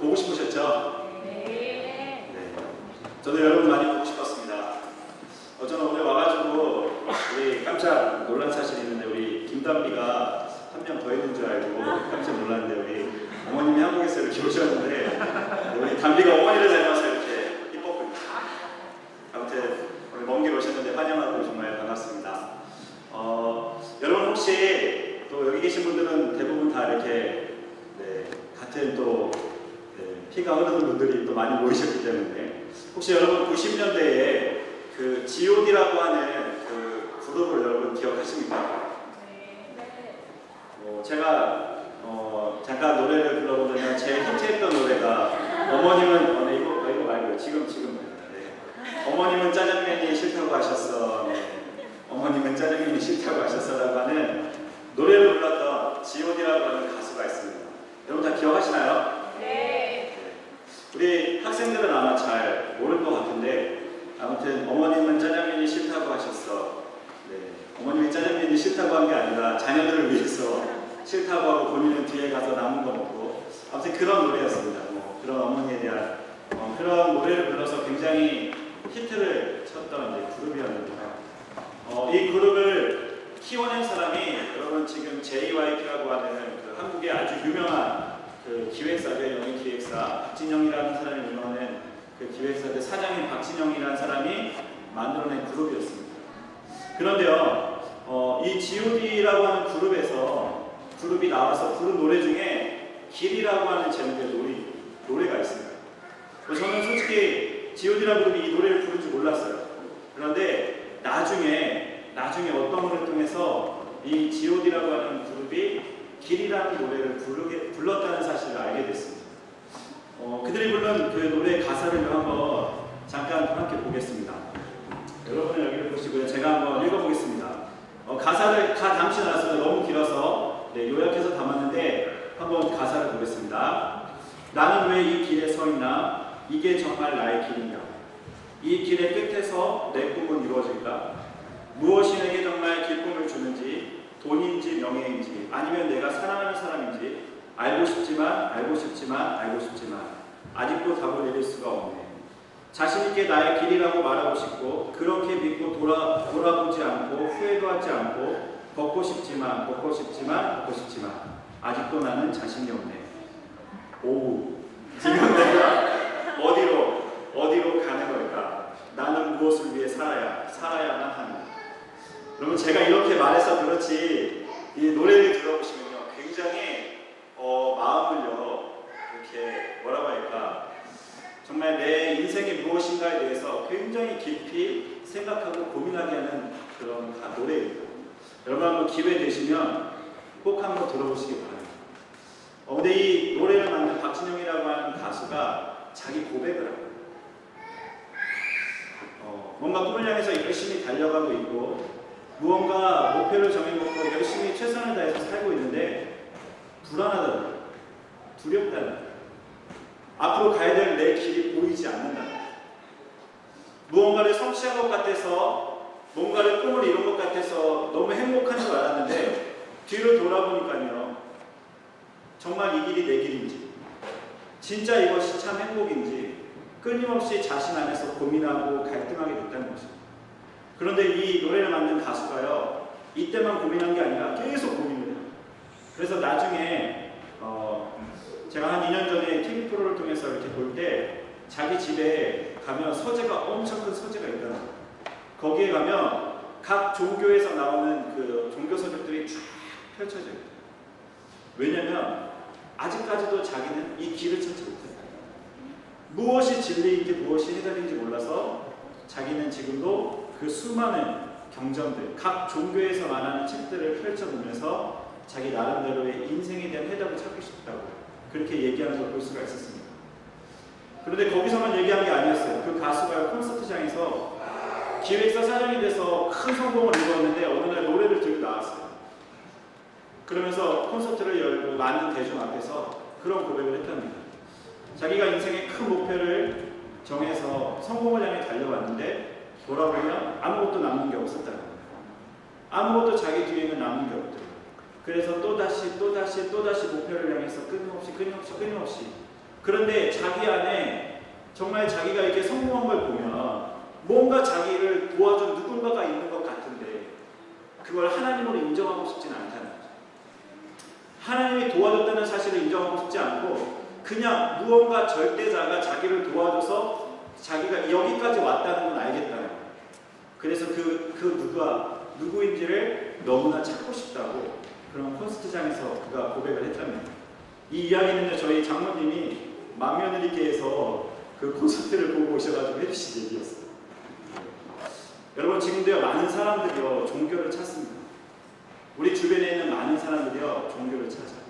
보고 싶으셨죠? 네. 네. 저도 여러분 많이 보고 싶었습니다. 저는 오늘 와가지고 우리 깜짝 놀란 사실이 있는데 우리 김담비가 한 명 더 있는 줄 알고 깜짝 놀랐는데 우리 어머님이 한국에서 이렇게 오셨는데 우리 담비가 어머니를 닮아서 이렇게 이뻤군요. 아무튼 오늘 먼 길 오셨는데 환영하고 정말 반갑습니다. 여러분 혹시 또 여기 계신 분들은 대부분 다 이렇게 같은 또 피가 흐르는 분들이 또 많이 모이셨기 때문에 혹시 여러분 90년대에 그 G.O.D라고 하는 그 그룹을 여러분 기억하십니까? 제가 잠깐 노래를 불러보면 제일 히트했던 노래가 어머님은 이거 말고요. 지금 어머님은 짜장면이 싫다고 하셨어. 어머님은 짜장면이 싫다고 하셨어라고 하는 노래를 불렀던 G.O.D라고 하는 가수가 있습니다. 여러분 다 기억하시나요? 네. 우리 학생들은 아마 잘 모를 것 같은데 아무튼 어머님은 짜장면이 싫다고 하셨어. 어머님이 짜장면이 싫다고 한 게 아니라 자녀들을 위해서 싫다고 하고 본인은 뒤에 가서 남은 거 먹고 아무튼 그런 노래였습니다. 그런 어머니에 대한 그런 노래를 불러서 굉장히 히트를 쳤던 이제 그룹이었는데요. 이 그룹을 키워낸 사람이 여러분 지금 JYP라고 하는 그 한국의 아주 유명한 그 기획사죠. 영희 기획사 박진영이라는 사람이 운영하는 그 기획사의 사장인 박진영이라는 사람이 만들어낸 그룹이었습니다. 그런데요, 이 G.O.D라고 하는 그룹이 나와서 부른 노래 중에 길이라고 하는 제목의 노래가 있습니다. 저는 솔직히 G.O.D라는 그룹이 이 노래를 부른 줄 몰랐어요. 그런데 나중에 어떤 거를 통해서 이 G.O.D라고 하는 그룹이 길이라는 노래를 불렀다는 사실을 알게 됐습니다. 그들이 부른 그 노래 가사를 한번 잠깐 함께 보겠습니다. 여러분은 여기를 보시고요. 제가 한번 읽어보겠습니다. 가사를 다 담지 않았어요. 너무 길어서 요약해서 담았는데 한번 가사를 보겠습니다. 나는 왜 이 길에 서 있나? 이게 정말 나의 길인가? 이 길의 끝에서 내 꿈은 이루어질까? 무엇이 내게 정말 기쁨을 주는지, 돈인지 명예인지 아니면 내가 사랑하는 사람인지 알고 싶지만 아직도 답을 내릴 수가 없네. 자신있게 나의 길이라고 말하고 싶고 그렇게 믿고 돌아보지 않고 후회도 하지 않고 걷고 싶지만 아직도 나는 자신이 없네. 오우, 지금 내가 어디로 가는 걸까? 나는 무엇을 위해 살아야만 하는가? 여러분 제가 이렇게 말해서 그렇지 이 노래를 들어보시면요 굉장히 마음을요 이렇게 뭐라고 할까 정말 내 인생이 무엇인가에 대해서 굉장히 깊이 생각하고 고민하게 하는 그런 노래입니다. 여러분 한번 기회 되시면 꼭 한번 들어보시기 바랍니다. 근데 이 노래를 만든 박진영이라고 하는 가수가 자기 고백을 합니다. 뭔가 꿈을 향해서 열심히 달려가고 있고 무언가 목표를 정해놓고 열심히 최선을 다해서 살고 있는데 불안하다는, 두렵다는, 앞으로 가야 될 내 길이 보이지 않는다는, 무언가를 성취한 것 같아서 뭔가를 꿈을 이룬 것 같아서 너무 행복한 줄 알았는데 뒤를 돌아보니까요 정말 이 길이 내 길인지 진짜 이것이 참 행복인지 끊임없이 자신 안에서 고민하고 갈등하게 됐다는 것입니다. 그런데 이 노래를 만든 가수가요 이때만 고민한 게 아니라 계속 고민을 해요. 그래서 나중에 제가 한 2년 전에 TV 프로를 통해서 이렇게 볼 때 자기 집에 가면 서재가 엄청 큰 서재가 있다는 거예요. 거기에 가면 각 종교에서 나오는 그 종교 서적들이 쫙 펼쳐져 있어요. 왜냐면 아직까지도 자기는 이 길을 찾지 못했어요. 무엇이 진리인지 무엇이 해답인지 몰라서 자기는 지금도 그 수많은 경전들, 각 종교에서 말하는 책들을 펼쳐보면서 자기 나름대로의 인생에 대한 해답을 찾고 싶다고 그렇게 얘기하는 걸 볼 수가 있었습니다. 그런데 거기서만 얘기한 게 아니었어요. 그 가수가 콘서트장에서 기획사 사장이 돼서 큰 성공을 이루었는데 어느 날 노래를 들고 나왔어요. 그러면서 콘서트를 열고 많은 대중 앞에서 그런 고백을 했답니다. 자기가 인생의 큰 목표를 정해서 성공을 향해 달려왔는데 돌아보면 아무것도 남는 게 없었다는 거예요. 아무것도 자기 뒤에는 남는 게 없더라고요. 그래서 또다시 목표를 향해서 끊임없이 그런데 자기 안에 정말 자기가 이렇게 성공한 걸 보면 뭔가 자기를 도와준 누군가가 있는 것 같은데 그걸 하나님으로 인정하고 싶지는 않다는 거죠. 하나님이 도와줬다는 사실을 인정하고 싶지 않고 그냥 무언가 절대자가 자기를 도와줘서 자기가 여기까지 왔다는 건 알겠다는 거예요. 그래서 그 누가 누구인지를 너무나 찾고 싶다고 그런 콘서트장에서 그가 고백을 했답니다. 이 이야기는요, 저희 장모님이 망며느리께에서 그 콘서트를 보고 오셔가지고 해주신 얘기였어요. 여러분, 지금도요 많은 사람들이요 종교를 찾습니다. 우리 주변에 있는 많은 사람들이요 종교를 찾아요.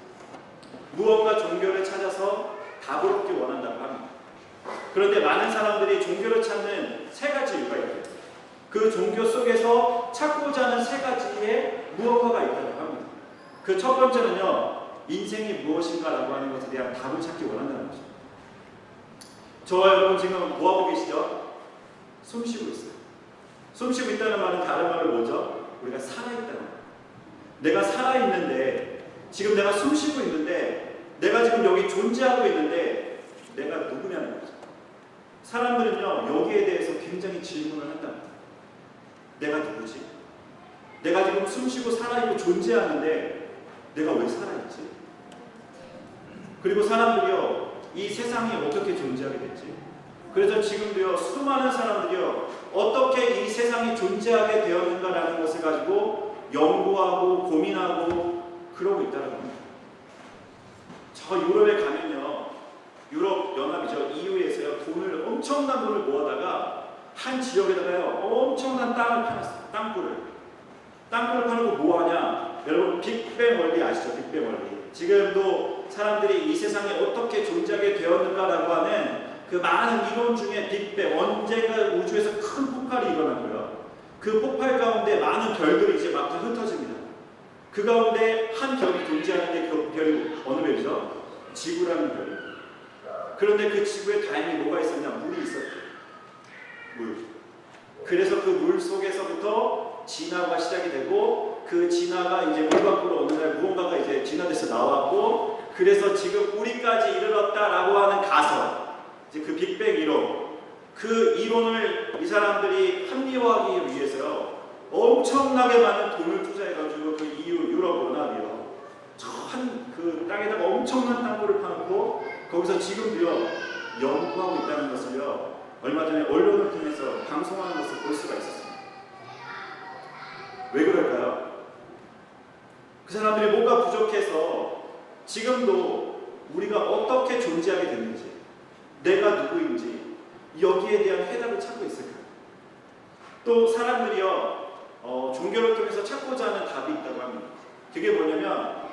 무언가 종교를 찾아서 답을 얻기 원한다고 합니다. 그런데 많은 사람들이 종교를 찾는 세 가지 이유가 있어요. 그 종교 속에서 찾고자 하는 세 가지의 무언가가 있다고 합니다. 그 첫 번째는요, 인생이 무엇인가라고 하는 것에 대한 답을 찾기 원한다는 것입니다. 저와 여러분 지금 뭐하고 계시죠? 숨 쉬고 있어요. 숨 쉬고 있다는 말은 다른 말로 뭐죠? 우리가 살아있다는 거예요. 내가 살아있는데, 지금 내가 숨 쉬고 있는데, 내가 지금 여기 존재하고 있는데 내가 누구냐는 거죠. 사람들은요 여기에 대해서 굉장히 질문을 한답니다. 내가 누구지? 내가 지금 숨 쉬고 살아있고 존재하는데 내가 왜 살아있지? 그리고 사람들이요 이 세상이 어떻게 존재하게 됐지? 그래서 지금도요 수많은 사람들이요 어떻게 이 세상이 존재하게 되었는가라는 것을 가지고 연구하고 고민하고 그러고 있다는 겁니다. 저 유럽에 가면요, 유럽 연합이죠. EU에서요, 엄청난 돈을 모아다가 한 지역에다가요, 엄청난 땅을 파놨어요. 땅굴을 파놓고 뭐 하냐? 여러분, 빅뱅 원리 아시죠? 빅뱅 원리. 지금도 사람들이 이 세상에 어떻게 존재하게 되었는가라고 하는 그 많은 이론 중에 빅뱅, 언젠가 우주에서 큰 폭발이 일어나고요. 그 폭발 가운데 많은 별들이 이제 막 흩어집니다. 그 가운데 한 별이 존재하는데 그 별이 어느 별이죠? 지구라는 별이에요. 그런데 그 지구에 다행히 뭐가 있었냐? 물이 있었죠. 물. 그래서 그 물 속에서부터 진화가 시작이 되고 그 진화가 이제 물 밖으로 어느 날 무언가가 이제 진화돼서 나왔고 그래서 지금 우리까지 이르렀다라고 하는 가설, 이제 그 빅뱅 이론, 그 이론을 이 사람들이 합리화하기 위해서요 엄청나게 많은 돈을 투자해가지고 그 EU 유럽 연합이요 그 땅에다가 엄청난 땅굴을 파놓고 거기서 지금도요 연구하고 있다는 것을요 얼마 전에 언론을 통해서 방송하는 것을 볼 수가 있었습니다. 왜 그럴까요? 그 사람들이 뭐가 부족해서 지금도 우리가 어떻게 존재하게 됐는지, 내가 누구인지 여기에 대한 해답을 찾고 있을까요? 또 사람들이요 종교를 통해서 찾고자 하는 답이 있다고 합니다. 그게 뭐냐면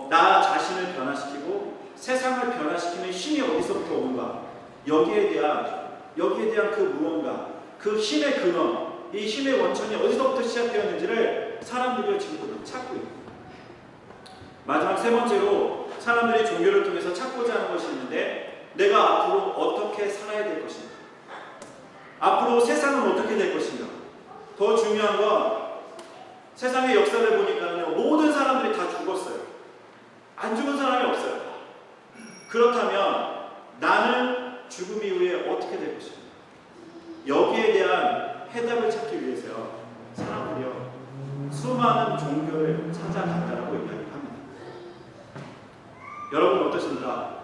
나 자신을 변화시키고 세상을 변화시키는 힘이 어디서부터 오는가, 여기에 대한 그 무언가, 그 힘의 근원, 이 힘의 원천이 어디서부터 시작되었는지를 사람들이 지금 찾고 있습니다. 마지막 세 번째로 사람들이 종교를 통해서 찾고자 하는 것이 있는데, 내가 앞으로 어떻게 살아야 될 것인가, 앞으로 세상은 어떻게 될 것인가. 더 중요한 건 세상의 역사를 보니까요 모든 사람들이 다 죽었어요. 안 죽은 사람이 없어요. 그렇다면 나는 죽음 이후에 어떻게 될 것인가, 여기에 대한 해답을 찾기 위해서요 사람들이요 수많은 종교를 찾아간다라고 이야기합니다. 여러분 어떠십니까?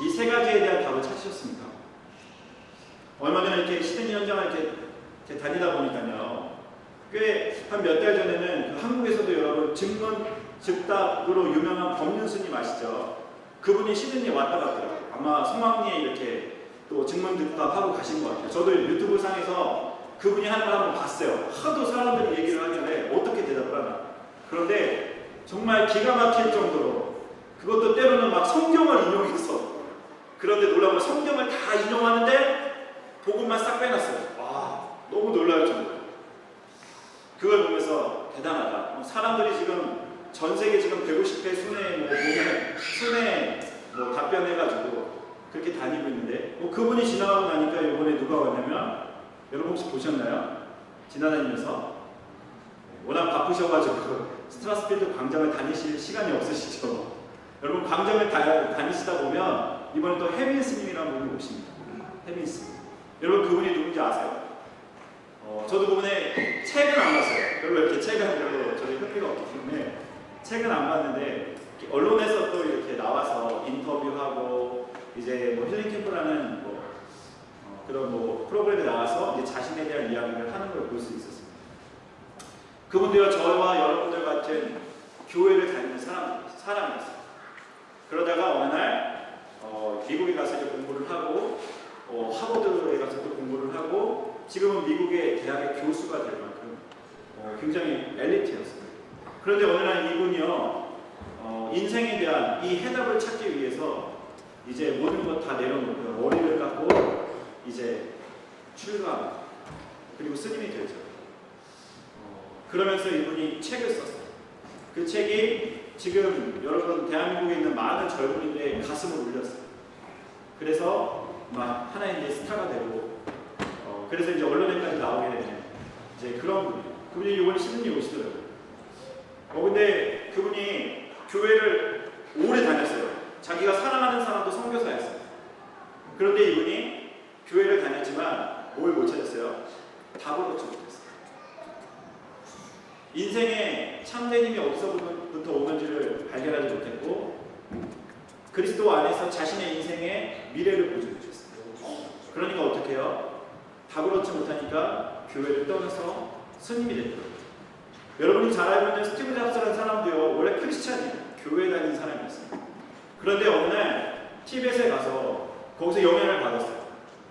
이 세 가지에 대한 답을 찾으셨습니까? 얼마 전에 이렇게 시드니 현장을 이렇게 다니다 보니까요, 꽤 한 몇 달 전에는 그 한국에서도 여러분 증문 즉답으로 유명한 법륜 스님 아시죠? 그분이 시드니에 왔다 갔더라고요. 아마 성황리에 이렇게 또 증문 즉답하고 가신 것 같아요. 저도 유튜브 상에서 그분이 하는 걸 한번 봤어요. 하도 사람들이 얘기를 하길래 어떻게 대답을 하나. 그런데 정말 기가 막힐 정도로, 그것도 때로는 막 성경을 인용해서, 그런데 놀라운 건 성경을 다 인용하는데 복음만 싹 빼놨어요. 와, 너무 놀라울 정도로. 그걸 보면서 대단하다. 사람들이 지금 전 세계 지금 150회 순회 답변해가지고 그렇게 다니고 있는데, 그분이 지나가고 나니까 이번에 누가 왔냐면, 여러분 혹시 보셨나요? 지나다니면서 워낙 바쁘셔가지고 스트라스필드 광장을 다니실 시간이 없으시죠? 여러분 광장을 다니시다 보면 이번에 또 혜민 스님이라는 분이 오십니다. 혜민 스님. 여러분 그분이 누군지 아세요? 저도 그분의 책은 안 봤어요. 별로 이렇게 책은 별로 저희 흥미가 없기 때문에 책은 안 봤는데 언론에서 또 이렇게 나와서 인터뷰하고 이제 뭐 힐링 캠프라는 그런 프로그램에 나와서 이제 자신에 대한 이야기를 하는 걸 볼 수 있었습니다. 그분들과 저와 여러분들 같은 교회를 다니는 사람이었어요. 그러다가 어느 날 미국에 가서 이제 공부를 하고 하버드에 가서 또 공부를 하고 지금은 미국의 대학의 교수가 될 만큼 굉장히 엘리트였어요. 그런데 어느 날 이분이요 인생에 대한 이 해답을 찾기 위해서 이제 모든 것 다 내려놓고 머리를 깎고 이제 출가합니다. 그리고 스님이 되죠. 그러면서 이분이 책을 썼어요. 그 책이 지금 여러분 대한민국에 있는 많은 젊은이들의 가슴을 울렸어요. 그래서 막 하나의 스타가 되고 그래서 이제 언론에까지 나오게 되는 이제 그런 분이에요. 그분이 이번에 신분이 오시더라고요. 근데 그분이 교회를 오래 다녔어요. 자기가 사랑하는 사람도 선교사였어요. 그런데 이분이 교회를 다녔지만 뭘 못 찾았어요? 답을 얻지 못했어요. 인생의 참되님이 어디서부터 오는지를 발견하지 못했고 그리스도 안에서 자신의 인생의 미래를 보지 못했어요. 그러니까 어떻게 해요? 답을 얻지 못하니까 교회를 떠나서 스님이 됐더라고요. 여러분이 잘 알고 있는 스티브 잡스라는 사람도요 원래 크리스찬이에요. 교회 다니는 사람이었어요. 그런데 어느 날 티벳에 가서 거기서 영향을 받았어요.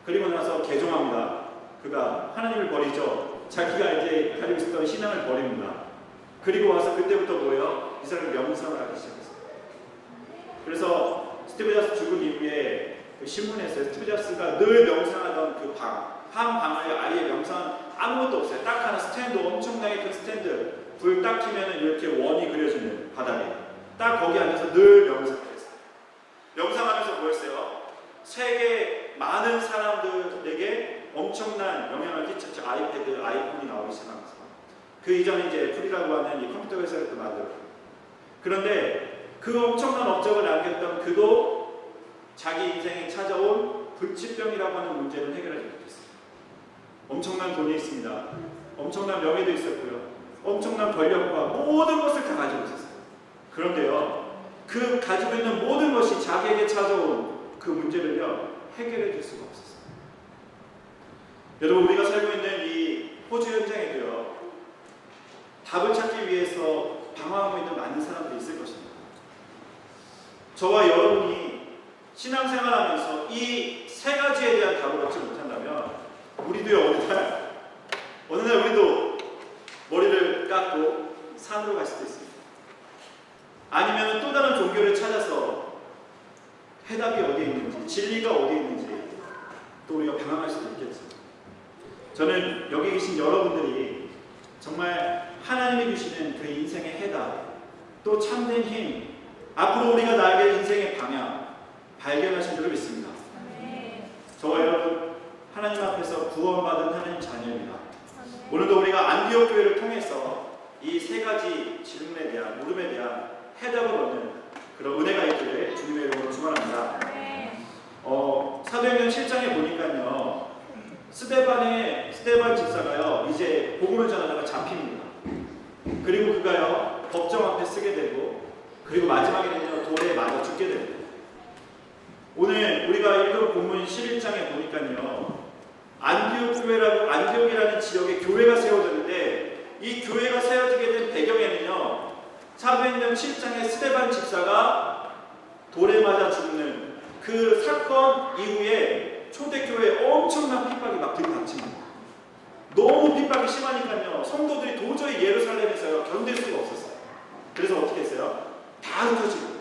그리고 나서 개종합니다. 그가 하나님을 버리죠. 자기가 이제 가지고 있었던 신앙을 버립니다. 그리고 와서 그때부터 뭐예요? 이 사람이 명상을 하기 시작했어요. 그래서 스티브 잡스 죽은 이후에 그 신문에서 스티브 잡스가 늘 명상하던 그 한 방을 아예 명상 아무것도 없어요. 딱 하나 스탠드, 엄청나게 큰 스탠드, 불 딱 켜면은 이렇게 원이 그려지는 바닥에 딱 거기 앉아서 늘 명상을 했어요. 명상하면서 뭐였어요? 세계 많은 사람들에게 엄청난 영향을 끼쳤죠. 아이패드, 아이폰이 나오기 시작하면서 그 이전에 이제 애플이라고 하는 이 컴퓨터 회사를 또 만들었고 그런데 그 엄청난 업적을 남겼던 그도 자기 인생에 찾아온 불치병이라고 하는 문제를 해결하지 못했어요. 엄청난 돈이 있습니다. 엄청난 명예도 있었고요. 엄청난 권력과 모든 것을 다 가지고 있었어요. 그런데요, 그 가지고 있는 모든 것이 자기에게 찾아온 그 문제를요, 해결해 줄 수가 없었어요. 여러분, 우리가 살고 있는 이 호주 현장에도요, 답을 찾기 위해서 방황하고 있는 많은 사람들이 있을 것입니다. 저와 여러분이 신앙생활하면서 이 세 가지에 대한 답을 얻지 못한다면 우리도요, 어느 날 우리도 머리를 깎고 산으로 갈 수도 있습니다. 아니면 또 다른 종교를 찾아서 해답이 어디에 있는지, 진리가 어디에 있는지 또 우리가 방황할 수도 있겠죠. 저는 여기 계신 여러분들이 정말 하나님이 주시는 그 인생의 해답, 또 참된 힘, 앞으로 우리가 나아갈 인생의 방향 발견하신 줄을 믿습니다. 저와 여러분 하나님 앞에서 구원받은 하나님 자녀입니다. 오늘도 우리가 안디옥 교회를 통해서 이 세 가지 질문에 대한, 물음에 대한 해답을 얻는 그런 은혜가 있기를 주님의 이름으로 축원합니다. 사도행전 7장에 보니까요, 스데반 집사가요 이제 복음을 전하다가 잡힙니다. 그리고 그가요 법정 앞에 쓰게 되고, 그리고 마지막에는요 돌에 맞아 죽게 됩니다. 오늘 우리가 읽은 본문 11장에 보니까요, 안디옥이라는 지역에 교회가 세워졌는데, 이 교회가 세워지게 된 배경에는요, 사도행전 7장의 스데반 집사가 돌에 맞아 죽는 그 사건 이후에 초대교회에 엄청난 핍박이 막 들이닥칩니다. 너무 핍박이 심하니까요, 성도들이 도저히 예루살렘에서 견딜 수가 없었어요. 그래서 어떻게 했어요? 다 흩어지고.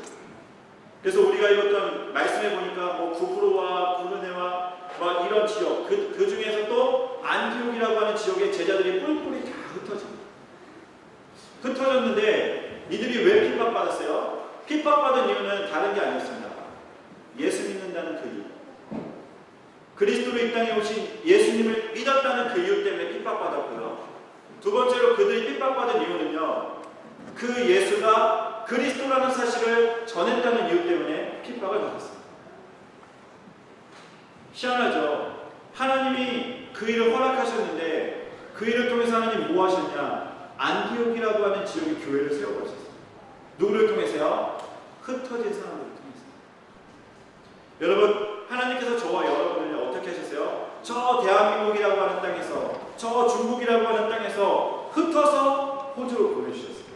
그래서 우리가 읽었던 말씀에 보니까 뭐 구브로와 구르네와 막 이런 지역, 그 중에서 또 안디옥이라고 하는 지역의 제자들이 뿔뿔이 다 흩어집니다. 흩어졌는데 이들이 왜 핍박받았어요? 핍박받은 이유는 다른 게 아니었습니다. 예수 믿는다는 그 이유, 그리스도로 이 땅에 오신 예수님을 믿었다는 그 이유 때문에 핍박받았고요. 두 번째로 그들이 핍박받은 이유는요, 그 예수가 그리스도라는 사실을 전했다는 이유 때문에 핍박을 받았습니다. 희한하죠. 하나님이 그 일을 허락하셨는데 그 일을 통해서 하나님 뭐 하셨냐? 안디옥이라고 하는 지역의 교회를 세워가셨어요. 누구를 통해서요? 흩어진 사람들을 통해서. 여러분, 하나님께서 저와 여러분을 어떻게 하셨어요? 저 대한민국이라고 하는 땅에서, 저 중국이라고 하는 땅에서 흩어서 호주로 보내주셨어요.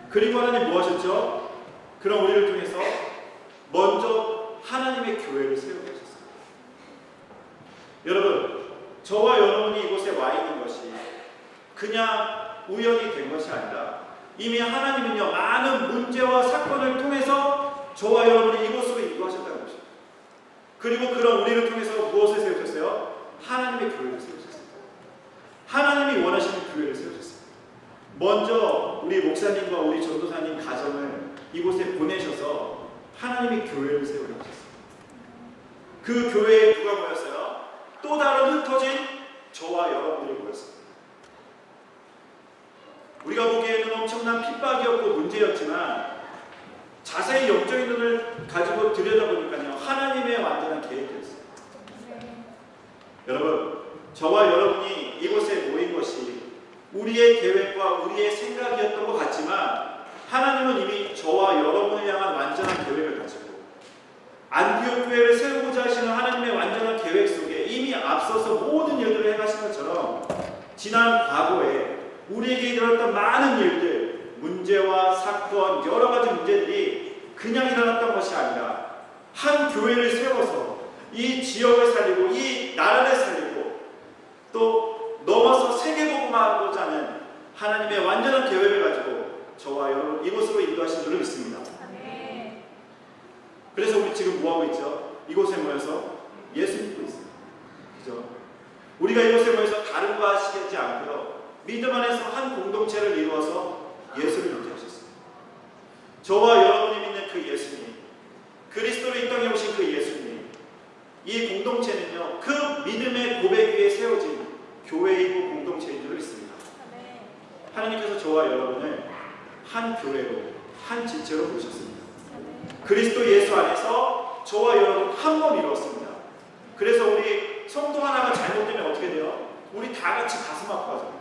그리고 하나님 뭐 하셨죠? 그럼 우리를 통해서 먼저 하나님의 교회를 세우게 하셨어요. 여러분, 저와 여러분이 이곳에 와 있는 것이 그냥 우연이 된 것이 아니라 이미 하나님은요, 많은 문제와 사건을 통해서 저와 여러분을 이곳으로 인도하셨다는 것입니다. 그리고 그런 우리를 통해서 무엇을 세우셨어요? 하나님의 교회를 세우셨어요. 하나님이 원하시는 교회를 세우셨어요. 먼저 우리 목사님과 우리 전도사님 가정을 이곳에 보내셔서 하나님의 교회를 세우게 하셨어요. 그 교회에 누가 모였어요? 또 다른 흩어진 저와 여러분들이 모였습니다. 우리가 보기에는 엄청난 핍박이었고 문제였지만 자세히 영적인 눈을 가지고 들여다보니까요, 하나님의 완전한 계획이었어요. 여러분, 저와 여러분이 이곳에 모인 것이 우리의 계획과 우리의 생각이었던 것 같지만 하나님은 이미 저와 여러분을 향한 완전한 계획을 가지고 안디옥 교회를 세우고자 하시는 하나님의 완전한 계획 속에 이미 앞서서 모든 일들을 행하신 것처럼 지난 과거에 우리에게 일어났던 많은 일들, 문제와 사건, 여러 가지 문제들이 그냥 일어났던 것이 아니라 한 교회를 세워서 이 지역을 살리고 이 나라를 살리고 또 넘어서 세계복음화하고자 하는 하나님의 완전한 계획을 가지고 저와 여러분 이곳으로 인도하신 줄을 믿습니다. 그래서 우리 지금 뭐하고 있죠? 이곳에 모여서 예수 믿고 있어요. 그죠? 우리가 이곳에 모여서 다른 거 하시지 않고요, 믿음 안에서 한 공동체를 이루어서 예수를 믿게 하셨습니다. 저와 여러분이 믿는 그 예수님, 그리스도로 이 땅에 오신 그 예수님, 이 공동체는요, 그 믿음의 고백 위에 세워진 교회이고 공동체인 줄 믿습니다. 하나님께서 저와 여러분을 한 교회로, 한 지체로 부르셨습니다. 그리스도 예수 안에서 저와 여러분 한 몸 이루었습니다. 그래서 우리 성도 하나가 잘못되면 어떻게 돼요? 우리 다 같이 가슴 아파하잖아요.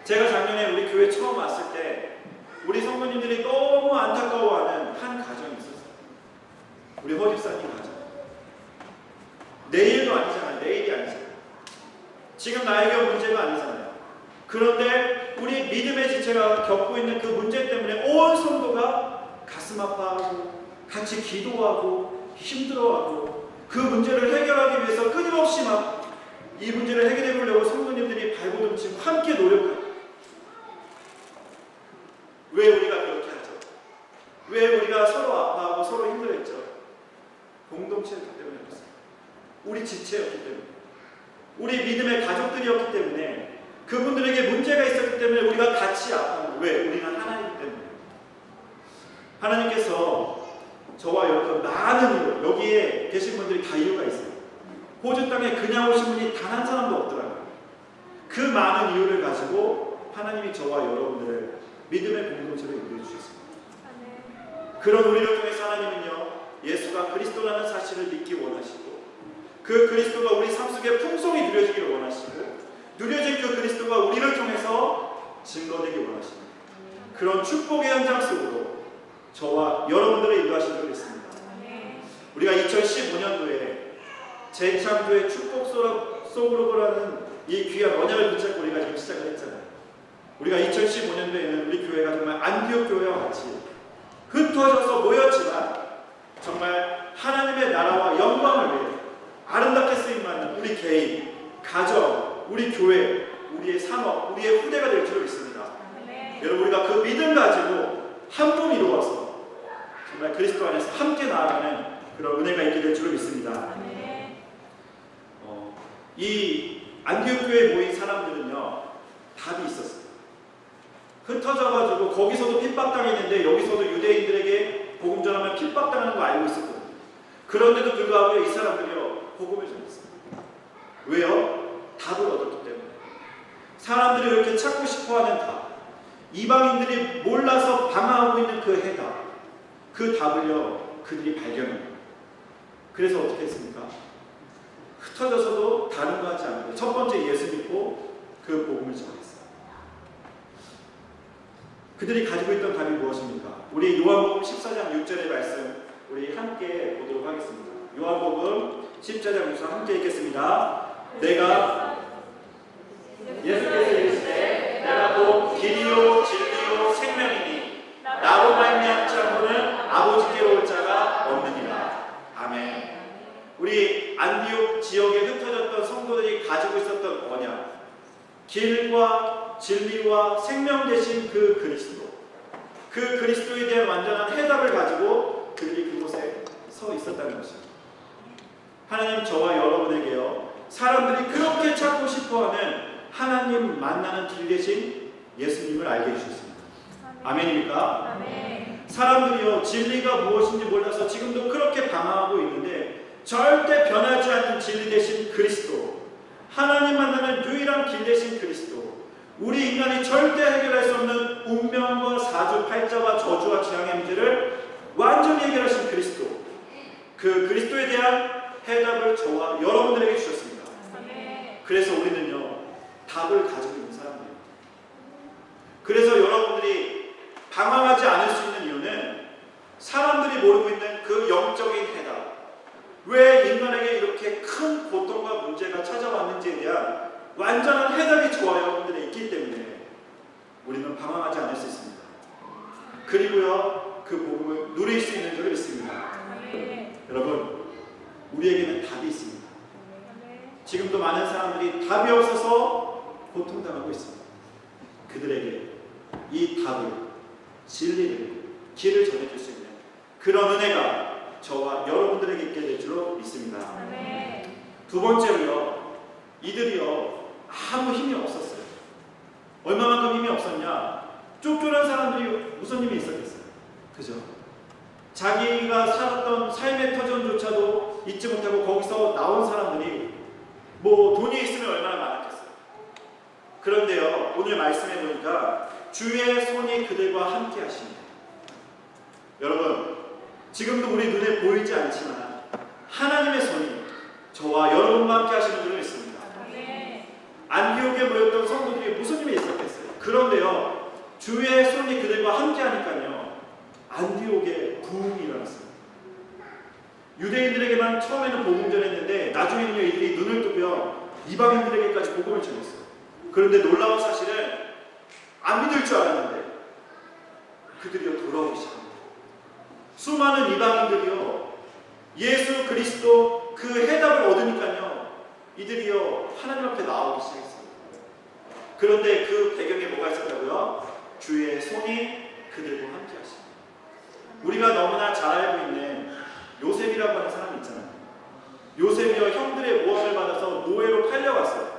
제가 작년에 우리 교회 처음 왔을 때 우리 성도님들이 너무 안타까워하는 한 가정이 있었어요. 우리 허 집사님 가정. 내일도 아니잖아요. 내일이 아니잖아요. 지금 나에게 온 문제가 아니잖아요. 그런데 우리 믿음의 지체가 겪고 있는 그 문제 때문에 온 성도가 가슴 아파하고 같이 기도하고 힘들어하고 그 문제를 해결하기 위해서 끊임없이 막 이 문제를 해결해 보려고 성도님들이 발버둥치고 함께 노력하고. 왜 우리가 그렇게 하죠? 왜 우리가 서로 아파하고 서로 힘들어했죠? 공동체였기 때문에 그렇습니다. 우리 지체였기 때문에, 우리 믿음의 가족들이었기 때문에, 그분들에게 문제가 있었기 때문에 우리가 같이 아파하고. 왜? 우리는 하나님이기 때문에. 하나님께서 저와 여러분 많은 이유, 여기에 계신 분들이 다 이유가 있어요. 호주 땅에 그냥 오신 분이 단 한 사람도 없더라고요. 그 많은 이유를 가지고 하나님이 저와 여러분들을 믿음의 공동체로 인도해 주셨습니다. 그런 우리를 통해서 하나님은요, 예수가 그리스도라는 사실을 믿기 원하시고, 그 그리스도가 우리 삶 속에 풍성히 누려지기를 원하시고, 누려진 그 그리스도가 우리를 통해서 증거되기 원하십니다. 그런 축복의 현장 속으로 저와 여러분들을 인도하신 줄 믿습니다. 우리가 2015년도에 재창조의 축복 속으로 거라는 이 귀한 언약을 붙잡고 우리가 지금 시작을 했잖아요. 우리가 2015년도에는 우리 교회가 정말 안디옥 교회와 같이 흩어져서 모였지만 정말 하나님의 나라와 영광을 위해 아름답게 쓰임받는 우리 개인, 가정, 우리 교회, 우리의 산업, 우리의 후대가 될 줄 믿습니다. 여러분, 우리가 그 믿음 가지고 한 몸 이루어서 정말 그리스도 안에서 함께 나아가는 그런 은혜가 있게 될 줄 믿습니다. 이 안디옥 교회에 모인 사람들은요, 답이 있었어요. 흩어져가지고 거기서도 핍박당했는데 여기서도 유대인들에게 복음 전하면 핍박당하는 거 알고 있었거든요. 그런데도 불구하고 이 사람들이요, 복음을 전했어요. 왜요? 답을 얻었기 때문에. 사람들이 그렇게 찾고 싶어하는 답, 이방인들이 몰라서 방황하고 있는 그 해답, 그 답을요, 그들이 발견합니다. 그래서 어떻게 했습니까? 흩어져서도 다른 거 하지 않고 첫 번째 예수 믿고 그 복음을 전했어요. 그들이 가지고 있던 답이 무엇입니까? 우리 요한복음 14장 6절의 말씀 우리 함께 보도록 하겠습니다. 요한복음 14장 6절 함께 읽겠습니다. 내가 예수께서 이르시되 내가 곧 길이요 진리요 생명이니 나로 말미암지 않고는 아버지께로 올 자가 없느니라. 아멘. 우리 안디옥 지역에 흩어졌던 성도들이 가지고 있었던 언약, 길과 진리와 생명 되신 그 그리스도, 그 그리스도에 대한 완전한 해답을 가지고 그들이 그곳에 서 있었다는 것입니다. 하나님 저와 여러분에게요, 사람들이 그렇게 찾고 싶어하는 하나님 만나는 길 대신 예수님을 알게 해주셨습니다. 아멘입니까? 아멘. 사람들이요, 진리가 무엇인지 몰라서 지금도 그렇게 방황하고 있는데 절대 변하지 않는 진리 대신 그리스도, 하나님 만나는 유일한 길 대신 그리스도, 우리 인간이 절대 해결할 수 없는 운명과 사주팔자와 저주와 재앙의 문제를 완전히 해결하신 그리스도, 그 그리스도에 대한 해답을 저와 여러분들에게 주셨습니다. 그래서 우리는요, 답을 가지고 있는 사람들입니다. 그래서 여러분들이 방황하지 않을 수 있는 이유는 사람들이 모르고 있는 그 영적인 해답, 왜 인간에게 이렇게 큰 고통과 문제가 찾아왔는지에 대한 완전한 해답이 저와 여러분들에 있기 때문에 우리는 방황하지 않을 수 있습니다. 그리고요, 그 복음을 누릴 수 있는 줄을 믿습니다. 여러분, 우리에게는 답이 있습니다. 지금도 많은 사람들이 답이 없어서 고통당하고 있습니다. 그들에게 이 답을, 진리를, 길을 전해줄 수 있는 그런 은혜가 저와 여러분들에게 있게 될 줄로 믿습니다. 두 번째로요, 이들이요 아무 힘이 없었어요. 얼마만큼 힘이 없었냐? 쫓겨난 사람들이 무슨 힘이 있었겠어요? 그죠? 자기가 살았던 삶의 터전조차도 잊지 못하고 거기서 나온 사람들이 뭐 돈이 있으면 얼마나 많았겠어요. 그런데요, 오늘 말씀해 보니까 주의 손이 그들과 함께 하십니다. 여러분, 지금도 우리 눈에 보이지 않지만 하나님의 손이 저와 여러분과 함께 하시는 줄을 믿습니다. 안디옥에 모였던 성도들이 무슨 힘이 있었겠어요? 그런데요, 주의 손이 그들과 함께 하니까요, 안디옥에 부흥이 일어났습니다. 유대인들에게만 처음에는 복음 전했는데 나중에는요, 이들이 눈을 뜨며 이방인들에게까지 복음을 전했어요. 그런데 놀라운 사실은 안 믿을 줄 알았는데 그들이 돌아오기 시작합니다. 수많은 이방인들이요, 예수 그리스도 그 해답을 얻으니까요, 이들이요 하나님 앞에 나오기 시작했습니다. 그런데 그 배경에 뭐가 있었다고요? 주의 손이 그들과 함께 하십니다. 우리가 너무나 잘 알고 있는 요셉이라고 하는 사람이 있잖아요. 요셉이요, 형들의 모함을 받아서 노예로 팔려갔어요.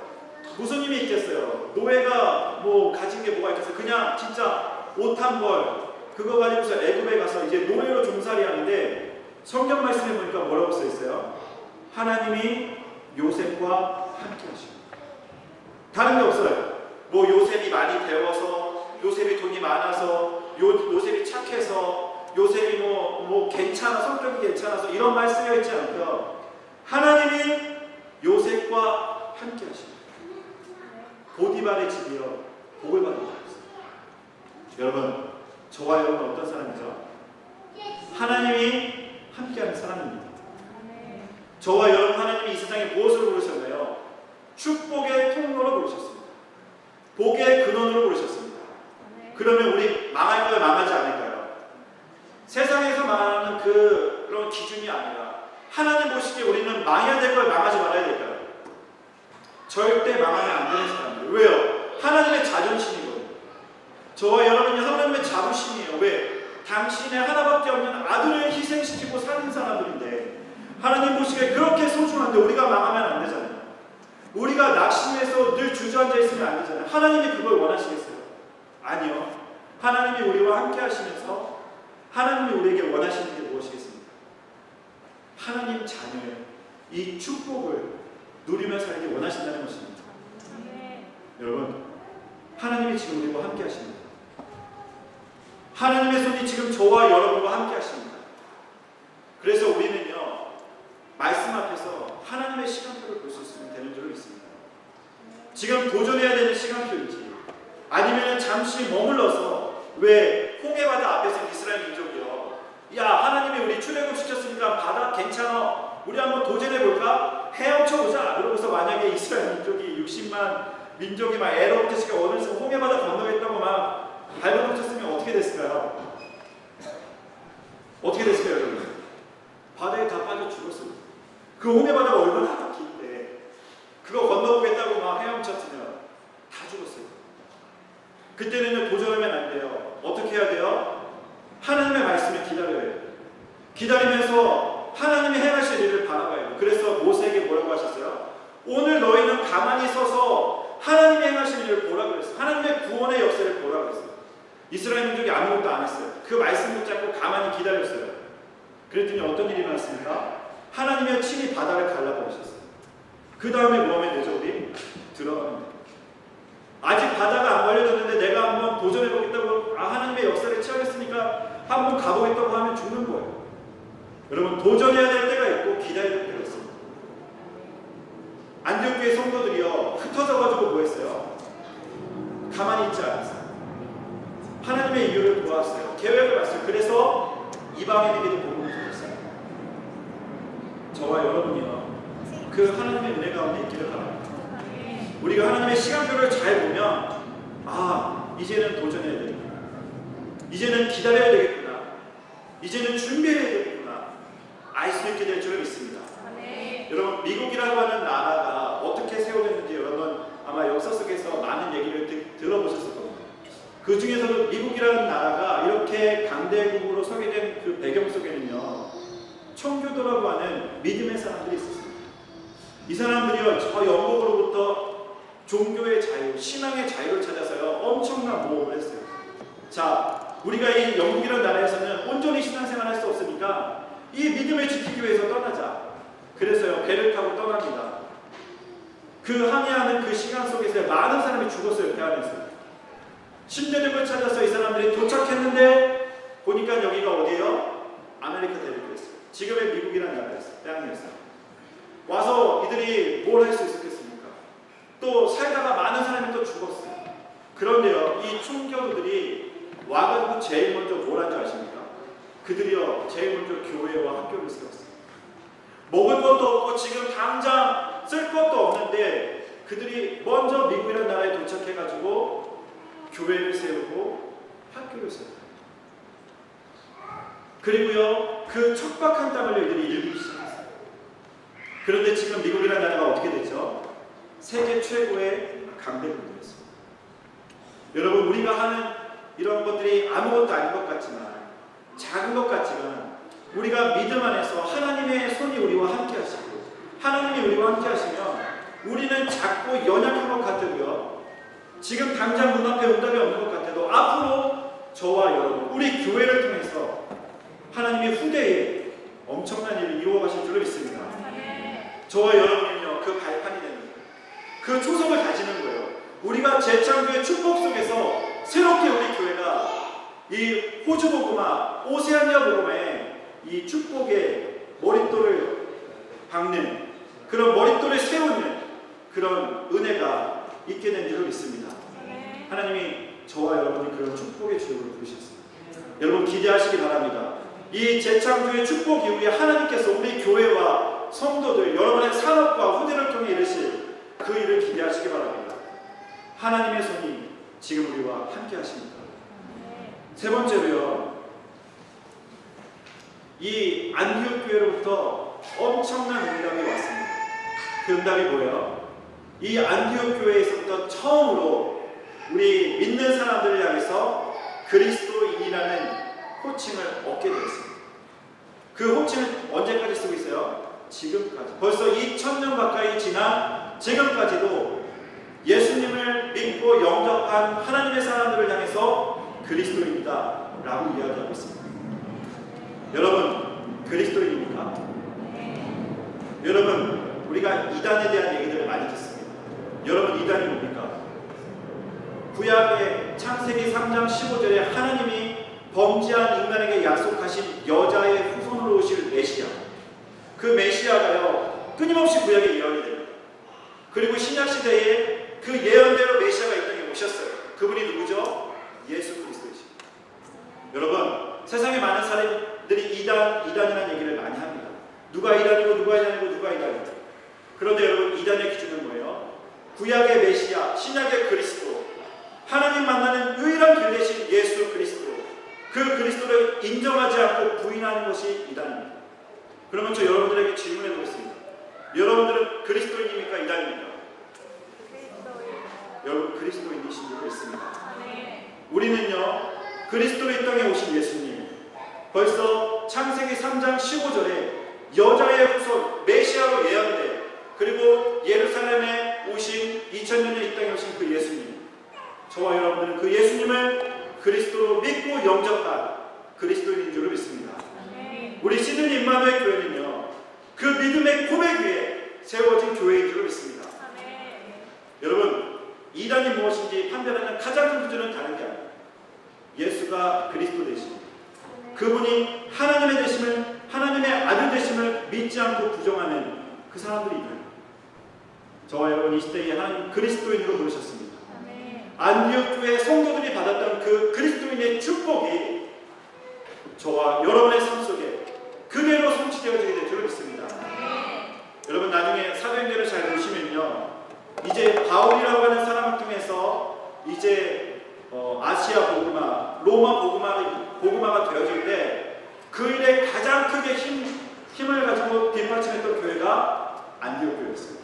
무슨 힘이 있겠어요? 노예가 뭐 가진 게 뭐가 있겠어요? 그냥 진짜 옷 한 벌 그거 가지고서 애굽에 가서 이제 노예로 종살이 하는데, 성경 말씀에 보니까 뭐라고 써 있어요? 하나님이 요셉과 함께 하십니다. 다른 게 없어요. 뭐 요셉이 많이 배워서, 요셉이 돈이 많아서, 요셉이 착해서, 요셉이 뭐 괜찮아, 성격이 괜찮아서 이런 말 쓰여 있지 않고요. 하나님이 요셉과 함께 하십니다. 보디발의 집이요, 복을 받은 자였어요. 여러분, 저와 여러분 어떤 사람이죠? 하나님이 함께하는 사람입니다. 저와 여러분, 하나님이 이 세상에 무엇으로 부르셨나요? 축복의 통로로 부르셨습니다. 복의 근원으로 부르셨습니다. 그러면 우리 망할까요, 망하지 않을까요? 세상에서 말하는 그런 기준이 아니라 하나님 보시기에 우리는 망해야 될까요, 망하지 말아야 될까요? 절대 망하면 안 되는 사람들. 왜요? 하나님의 자존심이거든요. 저와 여러분이 하나님의 자부심이에요. 왜? 당신의 하나밖에 없는 아들을 희생시키고 사는 사람들인데, 하나님 보시기에 그렇게 소중한데 우리가 망하면 안 되잖아요. 우리가 낙심해서 늘 주저앉아 있으면 안 되잖아요. 하나님이 그걸 원하시겠어요? 아니요. 하나님이 우리와 함께 하시면서 하나님이 우리에게 원하시는 게 무엇이겠습니까? 하나님 자녀의 이 축복을 누리며 살기 원하신다는 것입니다. 여러분, 하나님이 지금 우리와 함께 하십니다. 하나님의 손이 지금 저와 여러분과 함께 하십니다. 그래서 우리는요, 하나님의 시간표를 볼 수 있으면 되는 줄 믿습니다. 지금 도전해야 되는 시간표인지 아니면 잠시 머물러서 왜 홍해바다 앞에서 이스라엘 민족이요, 야 하나님이 우리 출애굽시켰으니까 바다 괜찮아, 우리 한번 도전해볼까? 헤엄쳐보자. 그러고서 만약에 이스라엘 민족이 60만 민족이 막 에러부터시가 어느 순간 홍해바다 건너겠다고 막 발버둥쳤으면 어떻게 됐을까요? 어떻게 됐을까요, 여러분? 바다에 다 빠져 죽었습니다. 그 홍해바다가 얼마나 긴데 그거 건너보겠다고 막 헤엄쳤으면 다 죽었어요. 그때는 도전하면 안 돼요. 어떻게 해야 돼요? 하나님의 말씀을 기다려야 해요. 기다리면서 하나님이 행하실 일을 바라봐야 해요. 그래서 모세에게 뭐라고 하셨어요? 오늘 너희는 가만히 서서 하나님이 행하실 일을 보라 그랬어요. 하나님의 구원의 역사를 보라 그랬어요. 이스라엘 민족이 아무것도 안 했어요. 그 말씀 붙잡고 가만히 기다렸어요. 그랬더니 어떤 일이 일어났습니까? 하나님의 친히 바다를 갈라버리셨어요. 그 다음에 뭐 하면 되죠? 우리 들어가면 돼요. 아직 바다가 안 걸려졌는데 내가 한번 도전해보겠다고, 하나님의 역사를 취하겠으니까 한번 가보겠다고 하면 죽는 거예요. 여러분, 도전해야 될 때가 있고 기다려야 될 때가 있습니다. 안디옥교회 성도들이요, 흩어져가지고 뭐 했어요? 가만히 있지 않았어요. 하나님의 이유를 도왔어요. 계획을 봤어요. 그래서 이방인에게도 복음을 전했어요. 저와 여러분이요, 그 하나님의 은혜 가운데 있기를 바랍니다. 우리가 하나님의 시간표를 잘 보면, 이제는 도전해야 되겠구나, 이제는 기다려야 되겠구나, 이제는 준비해야 되겠구나, 알 수 있게 될 줄 믿습니다. 여러분, 미국이라고 하는 나라가 어떻게 세워졌는지 여러분 아마 역사 속에서 많은 얘기를 들어보셨을 겁니다. 그 중에서도 미국이라는 나라가 이렇게 강대국으로 서게 된 그 배경 속에는요, 청교도라고 하는 믿음의 사람들이 있었습니다. 이 사람들이요, 저 영국으로부터 종교의 자유, 신앙의 자유를 찾아서요, 엄청난 모험을 했어요. 자, 우리가 이 영국이라는 나라에서는 온전히 신앙생활 할 수 없으니까 이 믿음을 지키기 위해서 떠나자. 그래서요, 배를 타고 떠납니다. 그 항해하는 그 시간 속에서 많은 사람이 죽었어요. 배 안에서. 신대륙을 찾아서 이 사람들이 도착했는데 보니까 여기가 어디예요? 아메리카 대륙이었어요. 지금의 미국이라는 나라였어요. 땅이었어요. 와서 이들이 뭘 할 수 있었겠습니까? 또 살다가 많은 사람이 또 죽었어요. 그런데요, 이 총교도들이 와가지고 제일 먼저 뭘 한 줄 아십니까? 그들이요, 제일 먼저 교회와 학교를 세웠어요. 먹을 것도 없고 지금 당장 쓸 것도 없는데 그들이 먼저 미국이라는 나라에 도착해가지고 교회를 세우고 학교를 세워요. 그리고요, 그 척박한 땅을 이들이 일구기 시작했어요. 그런데 지금 미국이라는 나라가 어떻게 됐죠? 세계 최고의 강대국이 됐습니다. 여러분, 우리가 하는 이런 것들이 아무것도 아닌 것 같지만, 작은 것 같지만, 우리가 믿음 안에서 하나님의 손이 우리와 함께 하시고 하나님이 우리와 함께 하시면 우리는 작고 연약한 것 같아도요, 지금 당장 눈앞에 응답이 없는 것 같아도 앞으로 저와 여러분, 우리 교회를 통해서 하나님의 후대에 엄청난 일을 이루어가실 줄을 믿습니다. 저와 여러분은요, 그 발판이 되는 거예요. 그 초석을 다지는 거예요. 우리가 재창조의 축복 속에서 새롭게 우리 교회가 이 호주 복음화, 오세아니아 복음화의 이 축복의 머릿돌을 박는, 그런 머릿돌을 세우는 그런 은혜가 있게 된 줄을 믿습니다. 하나님이 저와 여러분이 그런 축복의 주역으로 부르셨습니다. 여러분, 기대하시기 바랍니다. 이 재창조의 축복 이후에 하나님께서 우리 교회와 성도들, 여러분의 산업과 후대를 통해 이루실 그 일을 기대하시기 바랍니다. 하나님의 손이 지금 우리와 함께 하십니다. 세 번째로요, 이 안디옥 교회로부터 엄청난 응답이 왔습니다. 그 응답이 뭐예요? 이 안디옥 교회에서부터 처음으로 우리 믿는 사람들을 향해서 그리스도인이라는 호칭을 얻게 되었습니다. 그 호칭을 언제까지 쓰고 있어요? 지금까지. 벌써 2000년 가까이 지난 지금까지도 예수님을 믿고 영접한 하나님의 사람들을 향해서 그리스도인이다 라고 이야기하고 있습니다. 여러분, 그리스도인입니까? 여러분, 우리가 이단에 대한 얘기들을 많이 듣습니다. 여러분, 이단이 뭡니까? 구약의 창세기 3장 15절에 하나님이 범죄한 인간에게 약속하신 여자의 후손으로 오실 메시아, 그 메시아가요, 끊임없이 구약에 예언이 됩니다. 그리고 신약시대에 그 예언대로 메시아가 이 땅에 오셨어요. 그분이 누구죠? 예수 그리스도이십니다. 여러분, 세상에 많은 사람들이 이단이라는 얘기를 많이 합니다. 누가 이단이고 누가 이단이고 누가 이단이고. 그런데 여러분, 이단의 기준은 뭐예요? 구약의 메시아, 신약의 그리스도, 하나님 만나는 유일한 길 대신 예수 그리스도, 그 그리스도를 인정하지 않고 부인하는 것이 이단입니다. 그러면 저 여러분들에게 질문해 보겠습니다. 여러분들은 그리스도인입니까? 이단입니까? 여러분, 그리스도인이신 줄 믿습니다. 우리는요, 그리스도로 이 땅에 오신 예수님, 벌써 창세기 3장 15절에 여자의 후손 메시아로 예언돼, 그리고 예루살렘에 오신 2000년 전 이 땅에 오신 그 예수님, 저와 여러분들은 그 예수님을 그리스도로 믿고 영접한 그리스도인인 줄 믿습니다. 우리 시드니 임마누엘 교회는요, 그 믿음의 고백 위에 세워진 교회인 줄 믿습니다. 여러분, 이단이 무엇인지 판별하는 가장 큰 기준은 다른 게 아니에요. 예수가 그리스도 되심, 그분이 하나님의 되심을, 하나님의 아들 되심을 믿지 않고 부정하는 그 사람들이 있는, 저와 여러분 이 시대에 하나님 그리스도인으로 부르셨습니다. 안디옥 교회 성도들이 받았던 그 그리스도인의 축복이 저와 여러분의 삶 속에 그대로 성취되어지게 될 줄 믿습니다. 여러분, 나중에 사도행전을 잘 보시면요, 이제 바울이라고 하는 사람을 통해서 이제 아시아 복음화, 로마 복음화가 되어질 때 그 일에 가장 크게 힘을 가지고 뒷받침했던 교회가 안디옥 교회였습니다.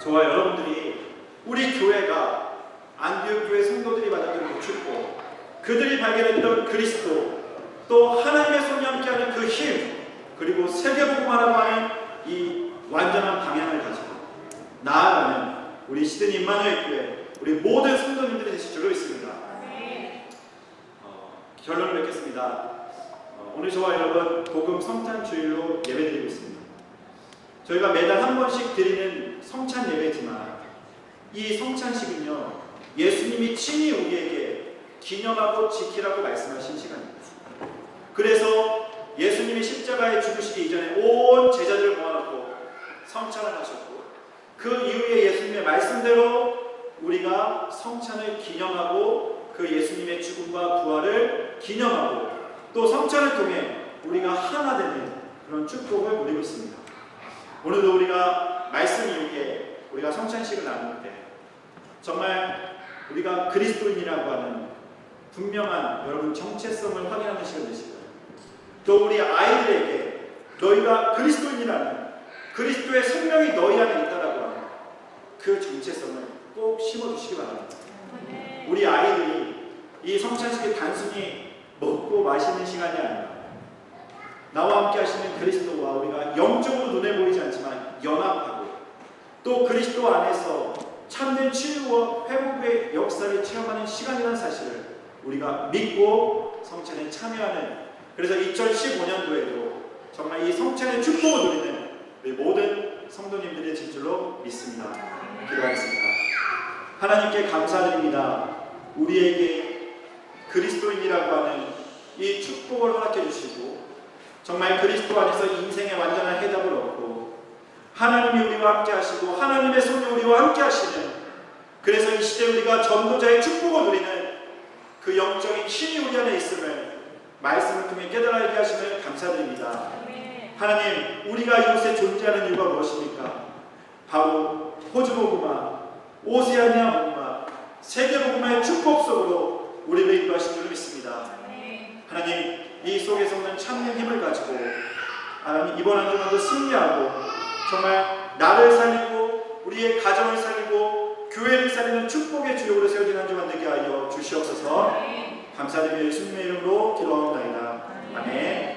저와 여러분들이 우리 교회가 안디옥 교회 성도들이 받았던 그 축복, 그들이 발견했던 그리스도, 또 하나님의 손이 함께하는 그 힘, 그리고 세계복음화라고 하는 이 완전한 방향을 가지고 나아가는 우리 시드니 임마누엘 교회, 우리 모든 성도님들이 되실 줄로 믿습니다. 결론을 맺겠습니다. 오늘 저와 여러분 복음 성찬 주일로 예배드리고 있습니다. 저희가 매달 한 번씩 드리는 성찬 예배지만 이 성찬식은요, 예수님이 친히 우리에게 기념하고 지키라고 말씀하신 시간입니다. 그래서 예수님이 십자가에 죽으시기 이전에 온 제자들을 모아놓고 성찬을 하셨고, 그 이후에 예수님의 말씀대로 우리가 성찬을 기념하고 그 예수님의 죽음과 부활을 기념하고, 또 성찬을 통해 우리가 하나 되는 그런 축복을 누리고 있습니다. 오늘도 우리가 말씀 이후에 우리가 성찬식을 나눌 때 정말 우리가 그리스도인이라고 하는 분명한 여러분 정체성을 확인하는 시간 되실 거예요. 또 우리 아이들에게 너희가 그리스도인이라는, 그리스도의 생명이 너희 안에 있다라고 하는 그 정체성을 꼭 심어주시기 바랍니다. 우리 아이들이 이 성찬식이 단순히 먹고 마시는 시간이 아니라 나와 함께 하시는 그리스도와 우리가 영적으로 눈에 보이지 않지만 연합하고, 또 그리스도 안에서 참된 치유와 회복의 역사를 체험하는 시간이라는 사실을 우리가 믿고 성찬에 참여하는, 그래서 2015년도에도 정말 이 성찬의 축복을 누리는 우리 모든 성도님들의 질 줄로 믿습니다. 기도하겠습니다. 하나님께 감사드립니다. 우리에게 그리스도인이라고 하는 이 축복을 허락해 주시고, 정말 그리스도 안에서 인생의 완전한 해답을 얻고, 하나님이 우리와 함께 하시고 하나님의 손이 우리와 함께 하시는, 그래서 이 시대 우리가 전도자의 축복을 누리는 그 영적인 힘이 우리 안에 있음을 말씀을 통해 깨달아 알게 하심을 감사드립니다. 하나님, 우리가 이곳에 존재하는 이유가 무엇입니까? 바로 호주복음화, 오세아니아 복음화, 세계복음화의 축복 속으로 우리를 인도하신 줄 믿습니다. 하나님, 이 속에서 오는 참된 힘을 가지고 하나님 이번 한 주간도 승리하고, 정말 나를 살리고 우리의 가정을 살리고 교회를 살리는 축복의 주역으로 세워진 한 주간 되게 하여 주시옵소서. 감사드리며 예수님의 이름으로 기도하옵나이다. 아멘.